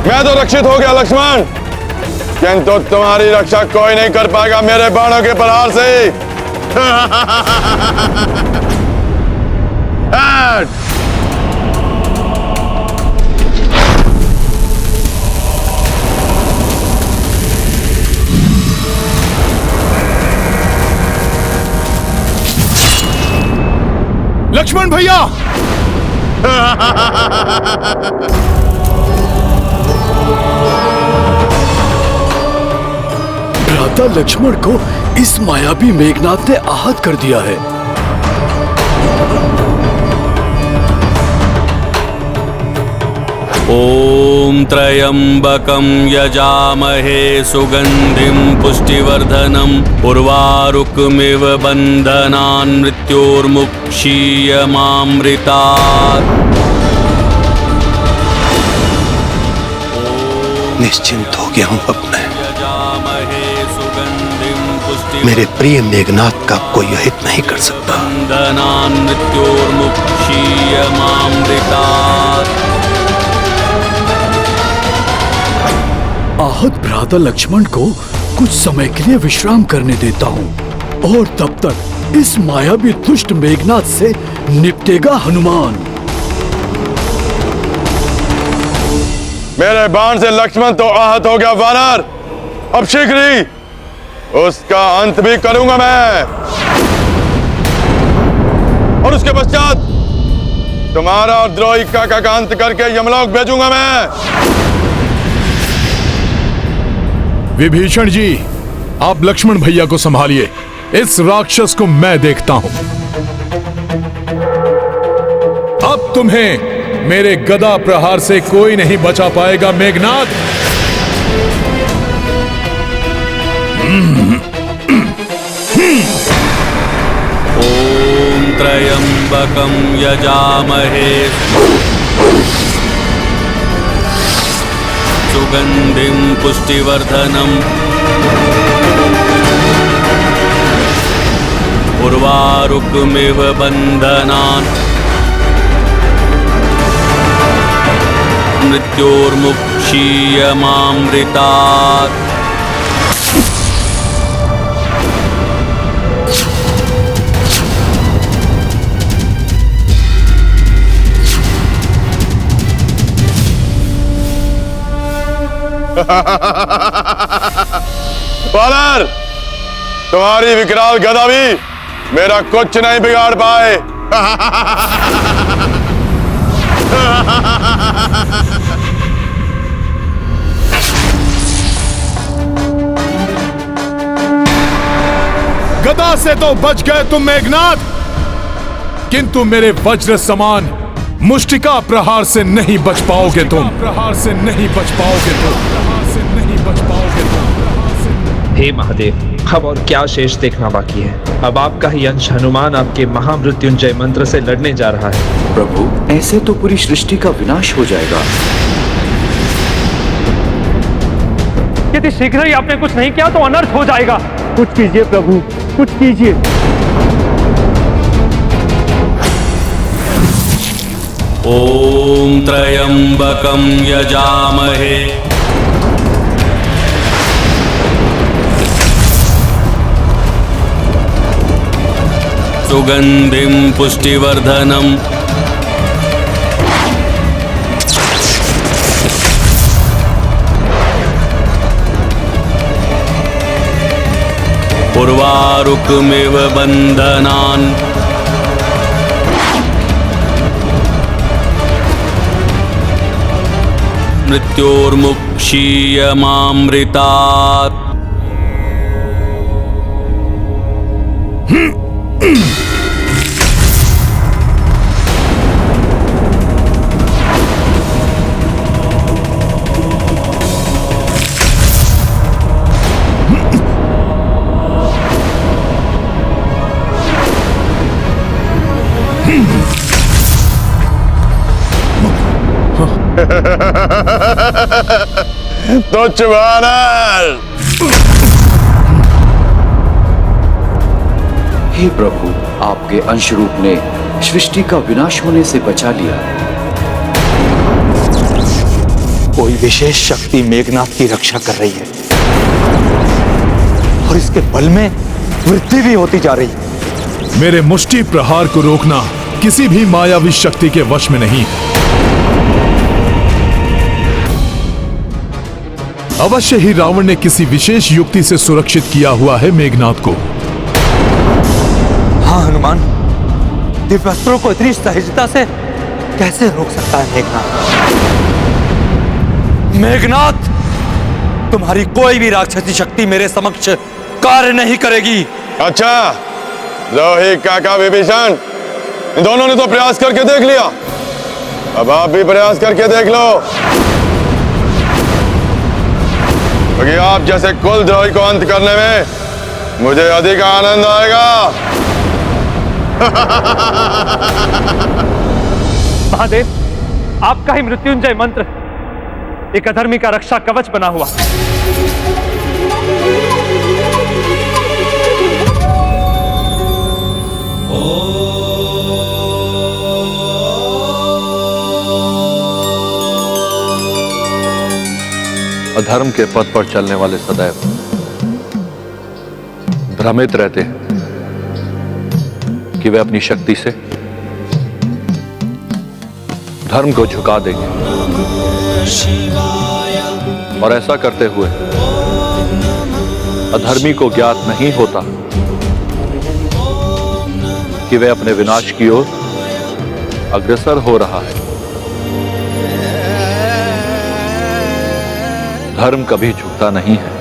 मैं तो रक्षित हो गया लक्ष्मण, किंतु तुम्हारी रक्षा कोई नहीं कर पाएगा मेरे बाणों के प्रहार से। लक्ष्मण भैया! भ्राता लक्ष्मण को इस मायावी मेघनाद ने आहत कर दिया है। ओम त्र्यंबकं यजामहे सुगंधिं पुष्टिवर्धनम् उर्वारुकमिव बंधनान् मृत्योर्मुक्षीयमामृतात्। निश्चिंत हो गया हूं अब मैं। मेरे प्रिय मेघनाद का कोई अहित नहीं कर सकता। बंधनान् मृत्योर्मुक्षीयमामृतात्। आहत भ्राता लक्ष्मण को कुछ समय के लिए विश्राम करने देता हूँ और तब तक इस मायावी दुष्ट मेघनाद से निपटेगा हनुमान। मेरे बाण से लक्ष्मण तो आहत हो गया वानर, अब शीघ्र ही उसका अंत भी करूंगा मैं, और उसके पश्चात तुम्हारा और द्रोही काका का अंत करके यमलोक भेजूंगा मैं। विभीषण जी, आप लक्ष्मण भैया को संभालिए, इस राक्षस को मैं देखता हूं। अब तुम्हें मेरे गदा प्रहार से कोई नहीं बचा पाएगा मेघनाद। ओम त्र्यंबकं यजामहे सुगंधिं पुष्टिवर्धनम् उर्वारुकमिव बंधनान् मृत्योर्मुक्षीयमामृतात्। वानर, तुम्हारी विकराल गदा भी मेरा कुछ नहीं बिगाड़ पाए। गदा से तो बच गए तुम मेघनाद, किंतु मेरे वज्र समान मुष्टिका प्रहार से नहीं बच पाओगे तुम। प्रहार से नहीं बच पाओगे तुम। प्रहार से नहीं बच पाओगे तुम। हे महादेव, अब और क्या शेष देखना बाकी है। अब आपका ही अंश हनुमान आपके महामृत्युंजय मंत्र से लड़ने जा रहा है। प्रभु, ऐसे तो पूरी सृष्टि का विनाश हो जाएगा। यदि शीघ्र ही आपने कुछ नहीं किया तो अनर्थ हो जाएगा। कुछ कीजिए प्रभु, कुछ कीजिए। ओम त्र्यंबकं यजामहे सुगंधिं पुष्टिवर्धनम् उर्वारुकमिव बंधनान् मृत्योर्मुक्षीयमामृतात्। तुच्छ वानर। हे प्रभु, आपके अंश रूप ने सृष्टि का विनाश होने से बचा लिया। कोई विशेष शक्ति मेघनाथ की रक्षा कर रही है और इसके बल में वृद्धि भी होती जा रही है। मेरे मुष्टि प्रहार को रोकना किसी भी मायावी शक्ति के वश में नहीं है। अवश्य ही रावण ने किसी विशेष युक्ति से सुरक्षित किया हुआ है मेघनाथ को। हाँ हनुमान, दिव्यास्त्रों को इतनी सहजता से कैसे रोक सकता है मेघनाथ? मेघनाथ, तुम्हारी कोई भी राक्षसी शक्ति मेरे समक्ष कार्य नहीं करेगी। अच्छा, रोही काका विभीषण, इन दोनों ने तो प्रयास करके देख लिया, अब आप भी प्रयास करके देख लो, क्योंकि आप जैसे कुलद्रोही को अंत करने में मुझे अधिक आनंद आएगा। महादेव, आपका ही मृत्युंजय मंत्र एक अधर्मी का रक्षा कवच बना हुआ। अधर्म के पथ पर चलने वाले सदैव भ्रमित रहते हैं कि वे अपनी शक्ति से धर्म को झुका देंगे, और ऐसा करते हुए अधर्मी को ज्ञात नहीं होता कि वे अपने विनाश की ओर अग्रसर हो रहा है। धर्म कभी झुकता नहीं है।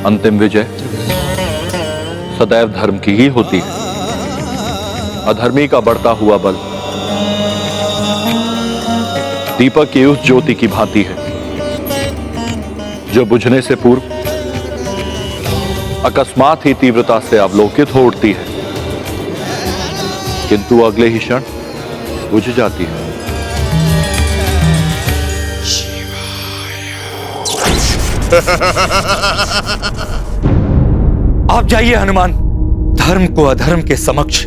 अंतिम विजय सदैव धर्म की ही होती है। अधर्मी का बढ़ता हुआ बल दीपक की उस ज्योति की भांति है जो बुझने से पूर्व अकस्मात ही तीव्रता से अवलोकित हो उठती है, किंतु अगले ही क्षण बुझ जाती है। आप जाइए हनुमान, धर्म को अधर्म के समक्ष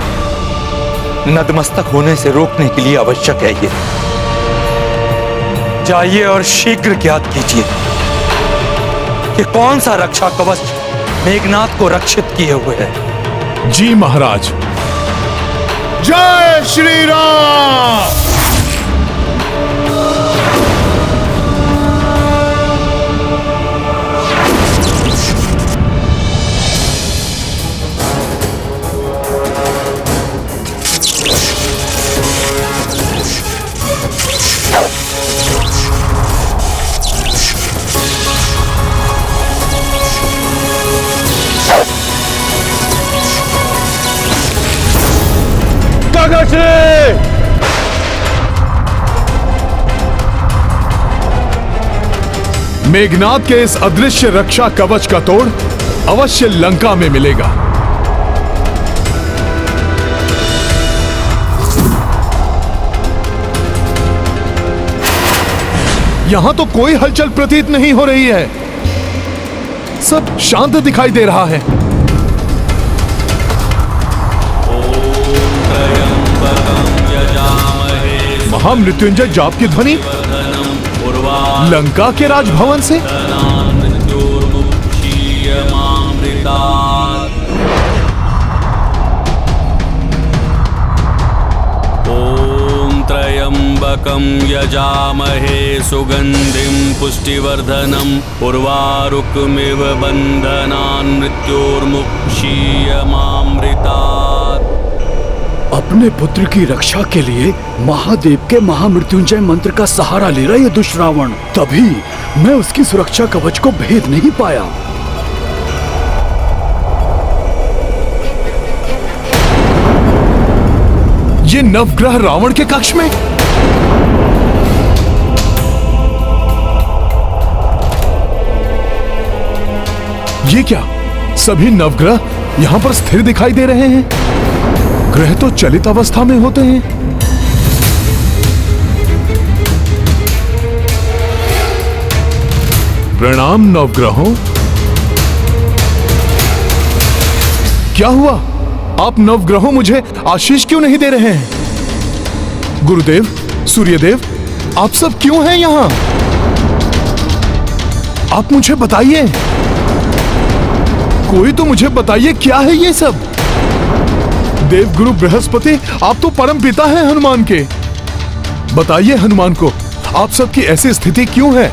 नतमस्तक होने से रोकने के लिए आवश्यक है ये। जाइए और शीघ्र ज्ञात कीजिए कि कौन सा रक्षा कवच मेघनाथ को रक्षित किए हुए है। जी महाराज। जय श्री राम। मेघनाथ के इस अदृश्य रक्षा कवच का तोड़ अवश्य लंका में मिलेगा। यहां तो कोई हलचल प्रतीत नहीं हो रही है, सब शांत दिखाई दे रहा है। महामृत्युंजय जाप की ध्वनि लंका के राजभवन से। ओम त्र्यंबकं यजामहे सुगंधिं पुष्टिवर्धनम् उर्वारुकमिव बन्धनान् मृत्योर्मुक्षीयमामृतात्। अपने पुत्र की रक्षा के लिए महादेव के महामृत्युंजय मंत्र का सहारा ले रहा है दुष्रावण, तभी मैं उसकी सुरक्षा कवच को भेद नहीं पाया। ये नवग्रह रावण के कक्ष में। ये क्या, सभी नवग्रह यहां पर स्थिर दिखाई दे रहे हैं? ग्रह तो चलित अवस्था में होते हैं। प्रणाम नवग्रहों। क्या हुआ? आप नवग्रहों मुझे आशीष क्यों नहीं दे रहे हैं? गुरुदेव, सूर्यदेव, आप सब क्यों हैं यहां? आप मुझे बताइए, कोई तो मुझे बताइए, क्या है ये सब? देवगुरु बृहस्पति, आप तो परम पिता हैं हनुमान के। बताइए हनुमान को, आप सबकी ऐसी स्थिति क्यों है?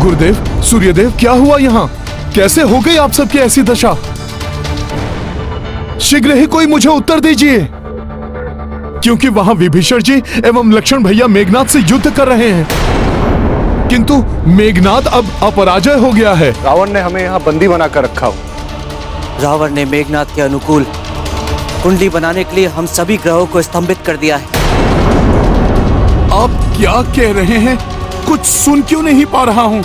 गुरुदेव, सूर्यदेव, क्या हुआ यहाँ? कैसे हो गई आप सबकी ऐसी दशा? शीघ्र ही कोई मुझे उत्तर दीजिए, क्योंकि वहां विभीषण जी एवं लक्ष्मण भैया मेघनाथ से युद्ध कर रहे हैं, किंतु मेघनाथ अब अपराजय हो गया है। रावण ने हमें यहाँ बंदी बनाकर रखा हो। रावण ने मेघनाथ के अनुकूल कुंडली बनाने के लिए हम सभी ग्रहों को स्तंभित कर दिया है। आप क्या कह रहे हैं? कुछ सुन क्यों नहीं पा रहा हूं?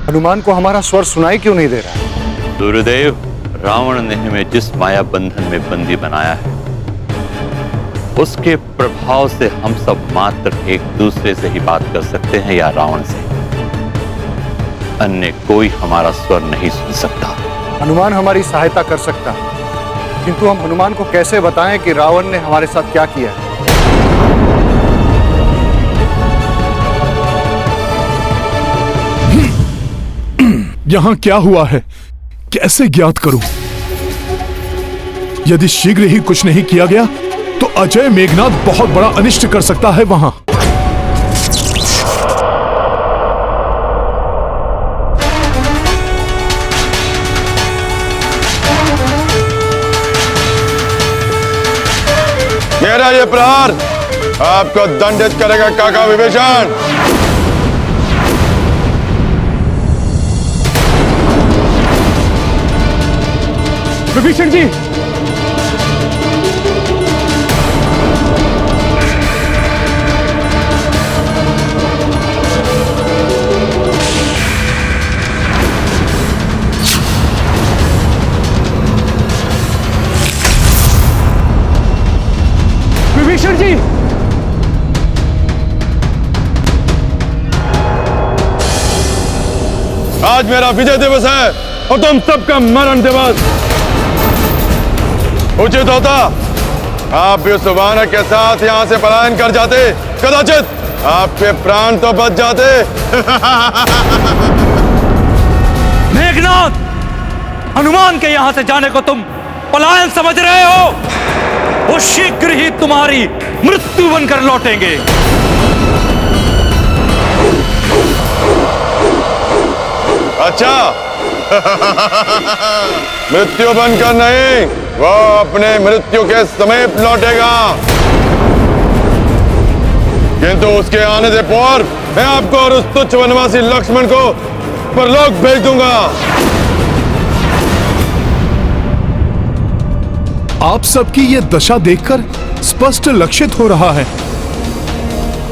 हनुमान को हमारा स्वर सुनाई क्यों नहीं दे रहा? गुरुदेव, रावण ने हमें जिस माया बंधन में बंदी बनाया है, उसके प्रभाव से हम सब मात्र एक दूसरे से ही बात कर सकते हैं या रावण से। अन्य कोई हमारा स्वर नहीं सुन सकता। हनुमान हमारी सहायता कर सकता है, किंतु हम हनुमान को कैसे बताएं कि रावण ने हमारे साथ क्या किया है? यहां क्या हुआ है, कैसे ज्ञात करूं? यदि शीघ्र ही कुछ नहीं किया गया तो अजय मेघनाथ बहुत बड़ा अनिष्ट कर सकता है वहां। मेरा ये प्रहार आपको दंडित करेगा काका विभीषण। विभीषण जी, विभीषण जी, आज मेरा विजय दिवस है और तुम सबका मरण दिवस। उचित होता आप भी उस वानर के साथ यहां से पलायन कर जाते, कदाचित आपके प्राण तो बच जाते। मेघनाथ, हनुमान के यहां से जाने को तुम पलायन समझ रहे हो? वो शीघ्र ही तुम्हारी मृत्यु बनकर लौटेंगे। अच्छा, मृत्यु बनकर नहीं, वो अपने मृत्यु के समीप लौटेगा, किंतु उसके आने से पूर्व मैं आपको और उस तुच्छ वनवासी लक्ष्मण को परलोक भेज दूंगा। आप सबकी ये दशा देखकर स्पष्ट लक्षित हो रहा है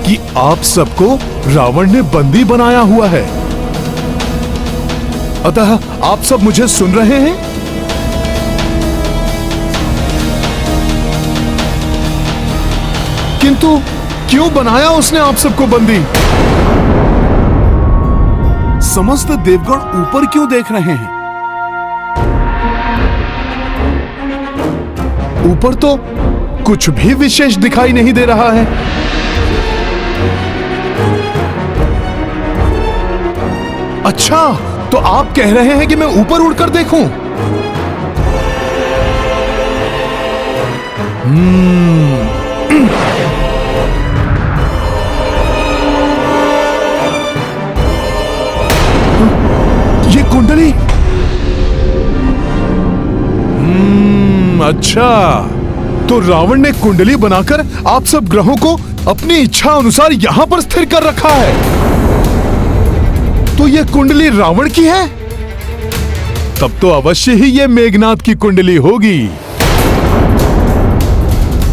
कि आप सबको रावण ने बंदी बनाया हुआ है। अतः आप सब मुझे सुन रहे हैं? किंतु क्यों बनाया उसने आप सबको बंदी? समस्त देवगण ऊपर क्यों देख रहे हैं? ऊपर तो कुछ भी विशेष दिखाई नहीं दे रहा है। अच्छा, तो आप कह रहे हैं कि मैं ऊपर उड़कर देखूं? ये कुंडली। अच्छा, तो रावण ने कुंडली बनाकर आप सब ग्रहों को अपनी इच्छा अनुसार यहां पर स्थिर कर रखा है। तो ये कुंडली रावण की है? तब तो अवश्य ही ये मेघनाथ की कुंडली होगी।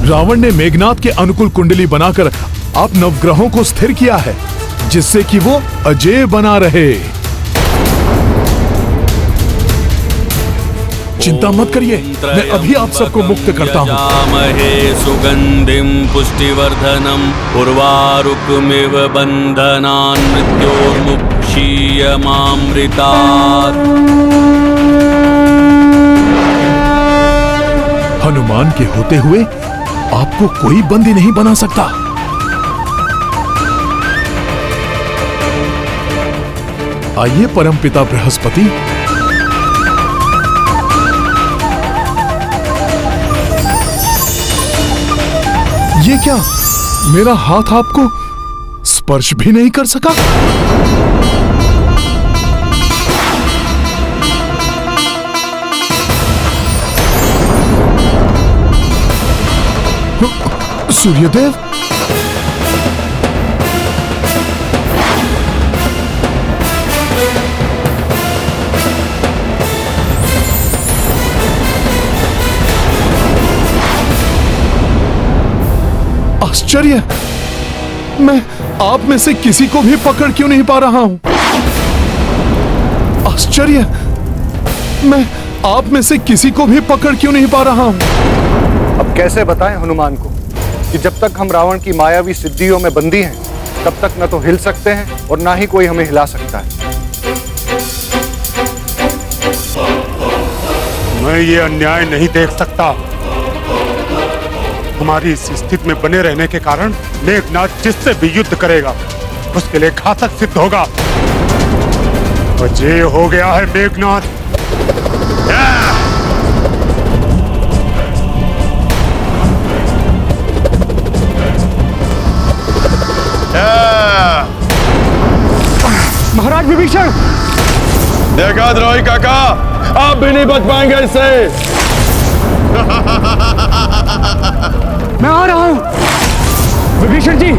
रावण ने मेघनाथ के अनुकूल कुंडली बनाकर आप नवग्रहों को स्थिर किया है, जिससे कि वो अजेय बना रहे। चिंता मत करिए, मैं अभी आप सबको मुक्त करता हूँ। यजामहे सुगंधिं पुष्टिवर्धनम् उर्वारुकमिव बन्धनान् मृत्योर्मुक्षीयमामृतात्। हनुमान के होते हुए आपको कोई बंदी नहीं बना सकता। आइए परमपिता बृहस्पति, ये क्या, मेरा हाथ आपको स्पर्श भी नहीं कर सका? सूर्यदेव, आश्चर्य, मैं आप में से किसी को भी पकड़ क्यों नहीं पा रहा हूं? आश्चर्य, मैं आप में से किसी को भी पकड़ क्यों नहीं पा रहा हूं? अब कैसे बताएं हनुमान को कि जब तक हम रावण की मायावी सिद्धियों में बंदी हैं, तब तक न तो हिल सकते हैं और ना ही कोई हमें हिला सकता है। मैं ये अन्याय नहीं देख सकता। हमारी इस स्थिति में बने रहने के कारण मेघनाथ जिससे भी युद्ध करेगा उसके लिए घातक सिद्ध होगा। अजय हो गया है मेघनाथ। महाराज विभीषण, देखा द्रोही काका, आप भी नहीं बच पाएंगे इससे। मैं आ रहा हूं विभीषण जी।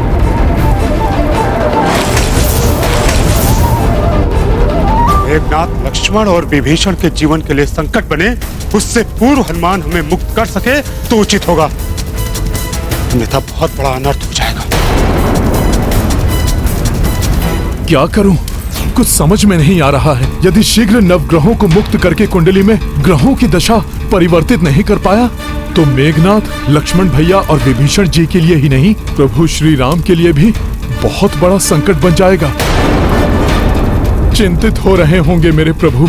मेघनाथ लक्ष्मण और विभीषण के जीवन के लिए संकट बने, उससे पूर्व हनुमान हमें मुक्त कर सके तो उचित होगा, अन्यथा बहुत बड़ा अनर्थ हो जाएगा। क्या करूं? कुछ समझ में नहीं आ रहा है। यदि शीघ्र नवग्रहों को मुक्त करके कुंडली में ग्रहों की दशा परिवर्तित नहीं कर पाया तो मेघनाथ लक्ष्मण भैया और विभीषण जी के लिए ही नहीं, प्रभु श्री राम के लिए भी बहुत बड़ा संकट बन जाएगा। चिंतित हो रहे होंगे मेरे प्रभु।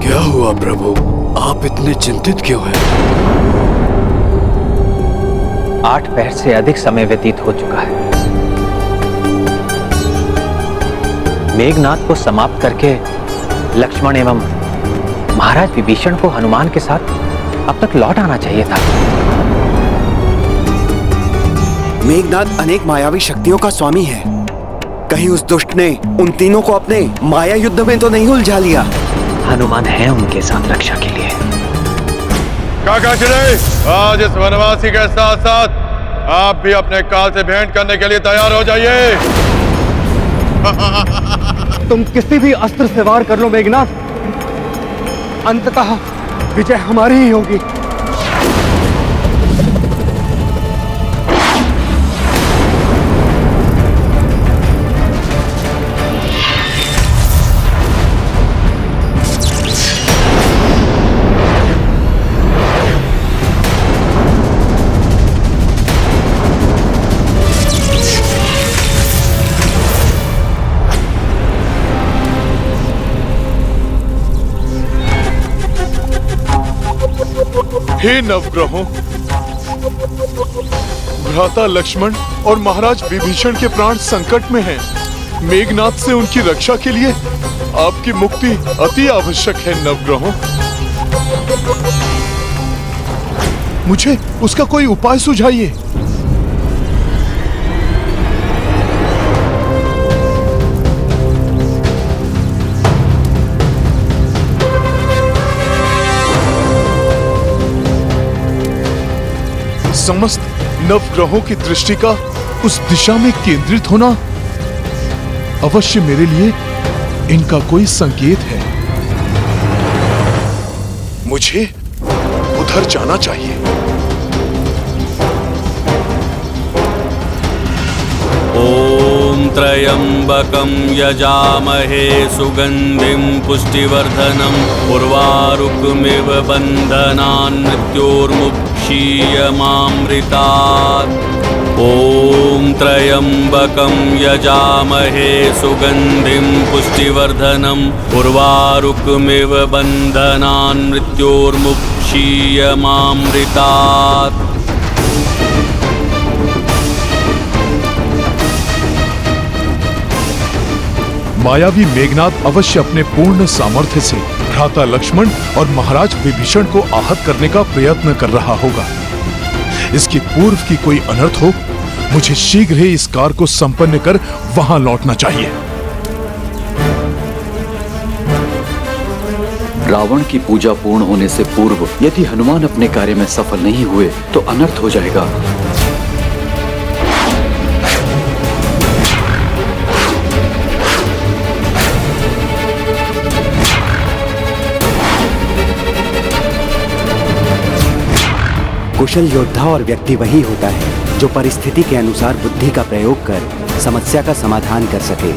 क्या हुआ प्रभु, आप इतने चिंतित क्यों हैं? 8 पहर से अधिक समय व्यतीत हो चुका है। मेघनाथ को समाप्त करके लक्ष्मण एवं महाराज विभीषण को हनुमान के साथ अब तक लौट आना चाहिए था। मेघनाथ अनेक मायावी शक्तियों का स्वामी है। कहीं उस दुष्ट ने उन तीनों को अपने माया युद्ध में तो नहीं उलझा लिया? हनुमान है उनके साथ रक्षा के लिए। काका चिड़ै, आज इस वनवासी के साथ साथ आप भी अपने काल से भेंट करने के लिए तैयार हो जाइए। तुम किसी भी अस्त्र से वार कर लो मेघनाथ, अंततः विजय हमारी ही होगी। हे नवग्रहों, भ्राता लक्ष्मण और महाराज विभीषण के प्राण संकट में हैं। मेघनाथ से उनकी रक्षा के लिए आपकी मुक्ति अति आवश्यक है नवग्रहों। मुझे उसका कोई उपाय सुझाइए। समस्त नवग्रहों की दृष्टि का उस दिशा में केंद्रित होना अवश्य मेरे लिए इनका कोई संकेत है। मुझे उधर जाना चाहिए। ॐ त्र्यम्बकं यजामहे सुगन्धिं पुष्टिवर्धनम् उर्वारुकमिव बन्धनान् मृत्योर्मुक्षीयमामृतात्। ॐ त्र्यम्बकं यजामहे सुगन्धिं पुष्टिवर्धनम् उर्वारुकमिव बन्धनान् मृत्योर्मुक्षीयमामृतात्। मायावी मेघनाद अवश्य अपने पूर्ण सामर्थ्य से भ्राता लक्ष्मण और महाराज विभीषण को आहत करने का प्रयत्न कर रहा होगा। इसकी पूर्व की कोई अनर्थ हो, मुझे शीघ्र ही इस कार्य को संपन्न कर वहां लौटना चाहिए। रावण की पूजा पूर्ण होने से पूर्व यदि हनुमान अपने कार्य में सफल नहीं हुए तो अनर्थ हो जाएगा। कुशल योद्धा और व्यक्ति वही होता है जो परिस्थिति के अनुसार बुद्धि का प्रयोग कर समस्या का समाधान कर सके।